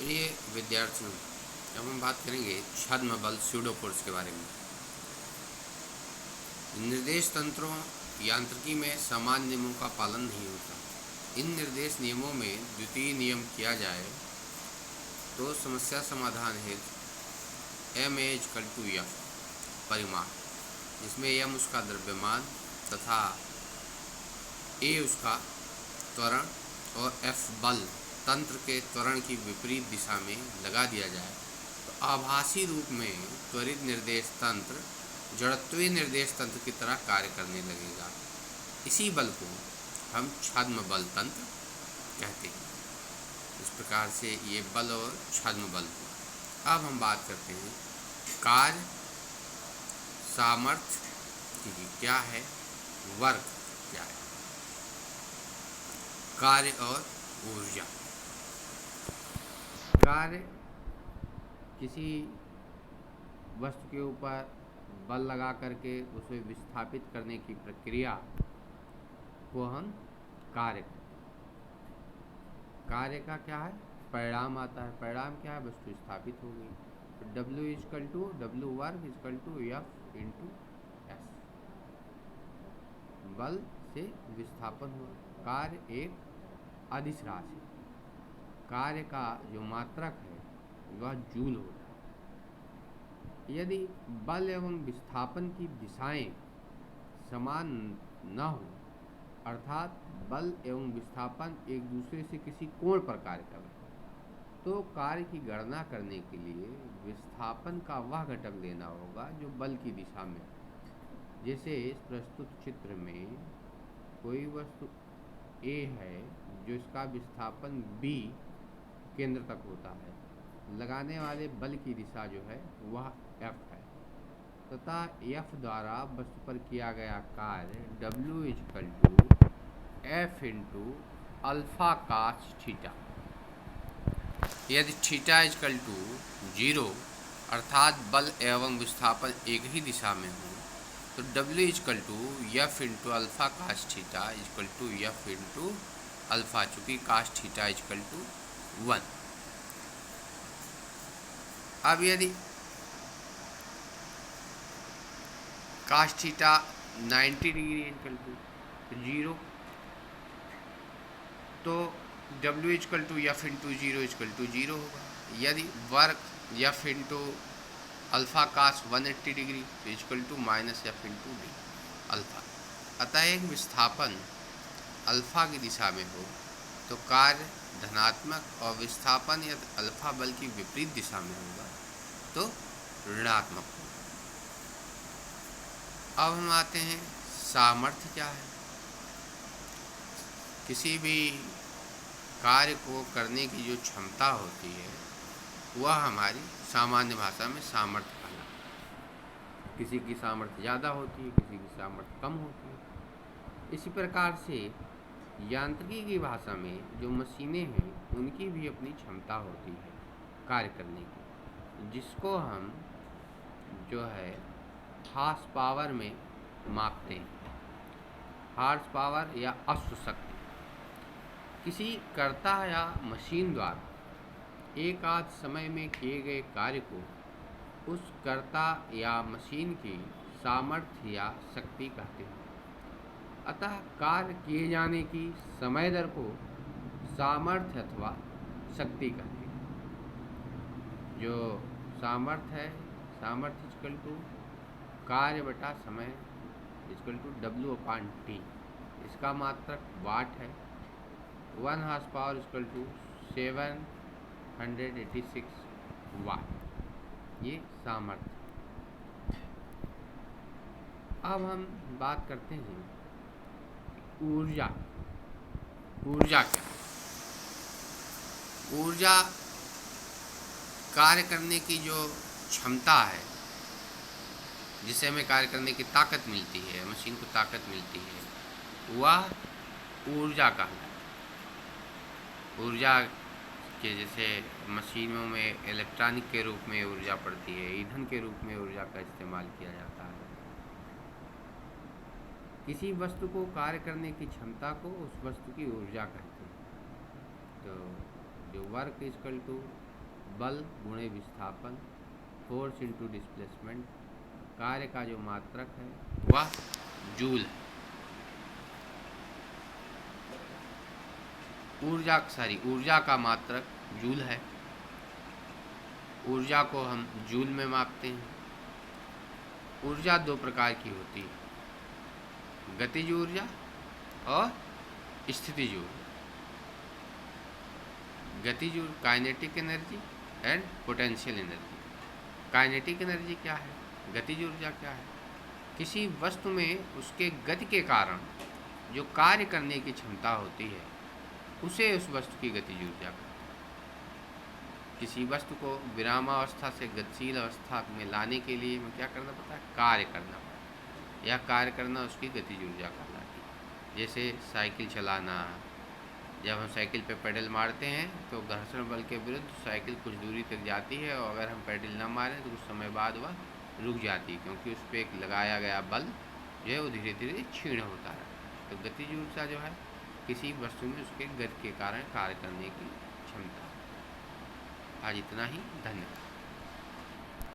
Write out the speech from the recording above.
प्रिय विद्यार्थियों, अब हम बात करेंगे छद्म बल स्यूडो फोर्स के बारे में। निर्देश तंत्रों यांत्रिकी में समान नियमों का पालन नहीं होता। इन निर्देश नियमों में द्वितीय नियम किया जाए तो समस्या समाधान हेतु M A equal to F परिमाण, जिसमें एम उसका द्रव्यमान तथा ए उसका त्वरण और एफ बल तंत्र के त्वरण की विपरीत दिशा में लगा दिया जाए तो आभासी रूप में त्वरित निर्देश तंत्र जड़त्वीय निर्देश तंत्र की तरह कार्य करने लगेगा। इसी बल को हम छद्म बल तंत्र कहते हैं। इस प्रकार से ये बल और छद्म बल। अब हम बात करते हैं कार्य, सामर्थ्य की क्या है, वर्क क्या है। कार्य और ऊर्जा। कार्य किसी वस्तु के ऊपर बल लगा करके उसे विस्थापित करने की प्रक्रिया को हम कार्य कहते हैं। कार्य का क्या है, परिणाम आता है। परिणाम क्या है, वस्तु स्थापित हो गई। तो W इक्वल टू डब्ल्यू वर्ग equal to F into S, बल से विस्थापन हुआ। कार्य एक अदिश राशि, कार्य का जो मात्रक है वह जूल होता है। यदि बल एवं विस्थापन की दिशाएं समान न हो, अर्थात बल एवं विस्थापन एक दूसरे से किसी कोण पर कार्य कर रहे हैं, तो कार्य की गणना करने के लिए विस्थापन का वह घटक लेना होगा जो बल की दिशा में। जैसे इस प्रस्तुत चित्र में कोई वस्तु A है जो इसका विस्थापन B केंद्र तक होता है, लगाने वाले बल की दिशा जो है वह F है तथा F द्वारा वस्तु पर किया गया कार्य W equal to F into alpha cos theta. यदि थीटा इक्वल टू 0 अर्थात बल एवं विस्थापन एक ही दिशा में हो तो W equal to F into alpha cos theta equal to F into alpha, चूँकि कास थीटा इक्वल टू 1। अब यदि cos theta 90 degree equal to 0 तो W equal to F into 0 equal to 0 होगा। यदि वर्ग F into alpha cos 180 degree तो equal to minus F into D alpha. अतः एक विस्थापन अल्फा की दिशा में हो तो कार्य धनात्मक और विस्थापन यदि अल्फा बल की विपरीत दिशा में होगा तो ऋणात्मक होगा। अब हम आते हैं सामर्थ्य क्या है। किसी भी कार्य को करने की जो क्षमता होती है वह हमारी सामान्य भाषा में सामर्थ्य कहलाता है। किसी की सामर्थ्य ज़्यादा होती है, किसी की सामर्थ्य कम होती है। इसी प्रकार से यांत्रिकी की भाषा में जो मशीनें हैं उनकी भी अपनी क्षमता होती है कार्य करने की, जिसको हम जो है हॉर्स पावर में मापते हैं। हॉर्स पावर या अश्व शक्ति किसी कर्ता या मशीन द्वारा एक आध समय में किए गए कार्य को उस कर्ता या मशीन की सामर्थ्य या शक्ति कहते हैं। अतः कार्य किए जाने की समय दर को सामर्थ्य अथवा शक्ति कहते हैं। जो सामर्थ्य है, सामर्थ्य इक्वल टू कार्य बटा समय इक्वल टू W/T, इसका मात्रक वाट है। 1 हॉर्स पावर इक्वल टू 786 वाट, ये सामर्थ्य। अब हम बात करते हैं ऊर्जा। ऊर्जा क्या है? ऊर्जा कार्य करने की जो क्षमता है, जिसे हमें कार्य करने की ताकत मिलती है, मशीन को ताकत मिलती है, वह ऊर्जा कहलाता है। ऊर्जा के जैसे मशीनों में इलेक्ट्रॉनिक के रूप में ऊर्जा पड़ती है, ईंधन के रूप में ऊर्जा का इस्तेमाल किया जाता है। किसी वस्तु को कार्य करने की क्षमता को उस वस्तु की ऊर्जा कहते हैं। तो जो वर्क इक्वल टू बल गुणे विस्थापन, फोर्स इंटू डिस्प्लेसमेंट। कार्य का जो मात्रक है वह जूल है। ऊर्जा का मात्रक जूल है। ऊर्जा को हम जूल में मापते हैं। ऊर्जा दो प्रकार की होती है, गतिज ऊर्जा और स्थितिज ऊर्जा। गतिज ऊर्जा kinetic energy and potential energy. Kinetic energy क्या है, गतिज ऊर्जा क्या है? किसी वस्तु में उसके गति के कारण जो कार्य करने की क्षमता होती है उसे उस वस्तु की गतिज ऊर्जा कहते हैं। किसी वस्तु को विरामावस्था से गतिशील अवस्था में लाने के लिए हमें क्या करना पड़ता है? कार्य करना पड़ता है। यह कार्य करना उसकी गतिज ऊर्जा कहलाती है। जैसे साइकिल चलाना, जब हम साइकिल पे पेडल मारते हैं तो घर्षण बल के विरुद्ध साइकिल कुछ दूरी तक जाती है, और अगर हम पेडल न मारें तो कुछ समय बाद वह रुक जाती है, क्योंकि उस पर एक लगाया गया बल जो है वो धीरे धीरे क्षीण होता है। तो गतिज ऊर्जा जो है किसी वस्तु में उसके गति के कारण कार्य करने की क्षमता। आज इतना ही, धन्यवाद।